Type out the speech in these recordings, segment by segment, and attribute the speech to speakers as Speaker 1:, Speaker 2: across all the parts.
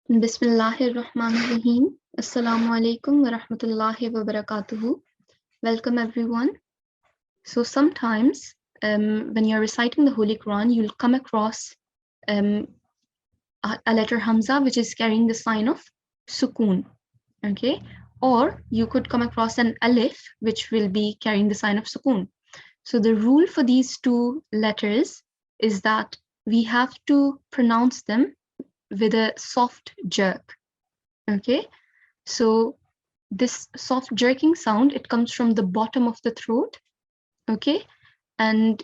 Speaker 1: Bismillahirrahmanirrahim. Assalamu alaikum wa rahmatullahi wa barakatuhu. Welcome everyone. So sometimes when you're reciting the Holy Quran, you'll come across a letter Hamza which is carrying the sign of Sukoon. Okay, or you could come across an Alif which will be carrying the sign of Sukoon. So the rule for these two letters is that we have to pronounce them with a soft jerk. Okay, so this soft jerking sound, it comes from the bottom of the throat. Okay, and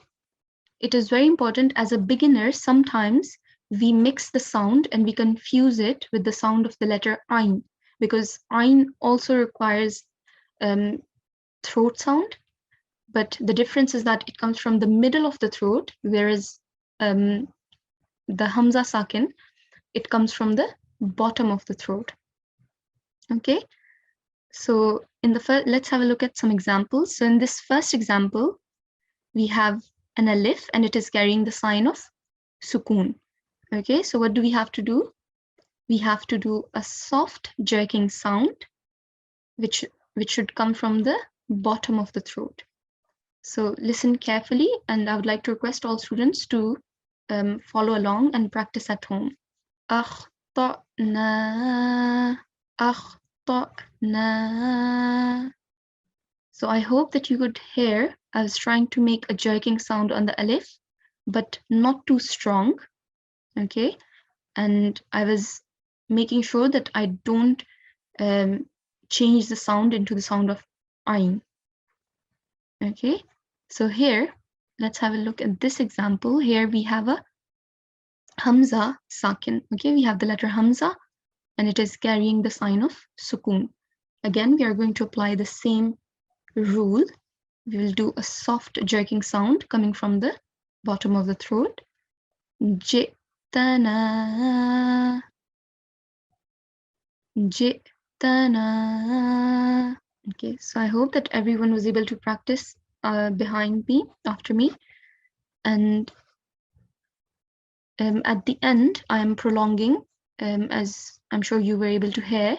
Speaker 1: it is very important. As a beginner, sometimes we mix the sound and we confuse it with the sound of the letter Ain, because Ain also requires throat sound, but the difference is that it comes from the middle of the throat, whereas the Hamza Sakin, it comes from the bottom of the throat. Okay, so in the first, let's have a look at some examples. So in this first example, we have an alif and it is carrying the sign of sukoon. Okay, so what do we have to do? We have to do a soft jerking sound, which should come from the bottom of the throat. So listen carefully, and I would like to request all students to follow along and practice at home. أخطأنا أخطأنا. So I hope that you could hear I was trying to make a jerking sound on the alif, but not too strong. Okay, and I was making sure that I don't change the sound into the sound of ain. Okay, so here, let's have a look at this example. Here we have a Hamza Sakin. Okay, we have the letter Hamza and it is carrying the sign of Sukoon. Again, we are going to apply the same rule. We will do a soft jerking sound coming from the bottom of the throat. Jitana. Jitana. Okay, so I hope that everyone was able to practice behind me, after me. And at the end, I am prolonging, as I'm sure you were able to hear.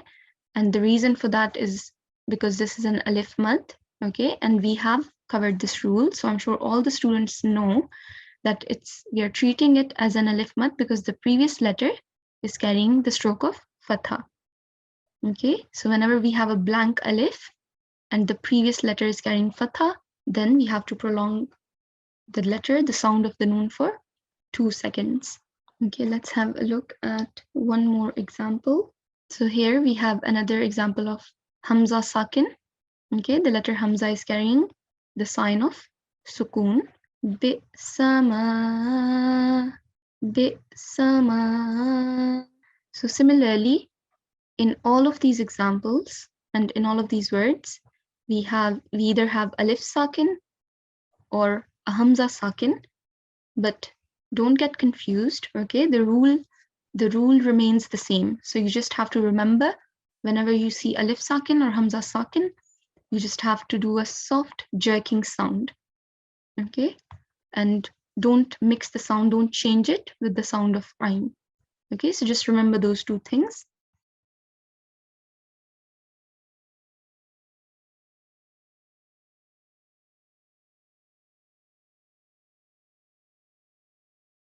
Speaker 1: And the reason for that is because this is an alif mad, okay? And we have covered this rule. So I'm sure all the students know that we are treating it as an alif mad because the previous letter is carrying the stroke of fatha. Okay, so whenever we have a blank alif and the previous letter is carrying fatha, then we have to prolong the letter, the sound of the noon, for 2 seconds. Okay, let's have a look at one more example. So here we have another example of Hamza Sakin. Okay, the letter Hamza is carrying the sign of Sukoon. Bi'sama, bi'sama. So similarly, in all of these examples and in all of these words, we either have alif sakin or a Hamza sakin, but don't get confused, okay? The rule remains the same. So you just have to remember, whenever you see alif sakin or Hamza sakin, you just have to do a soft jerking sound, okay? And don't mix the sound, don't change it with the sound of ain. Okay, so just remember those two things.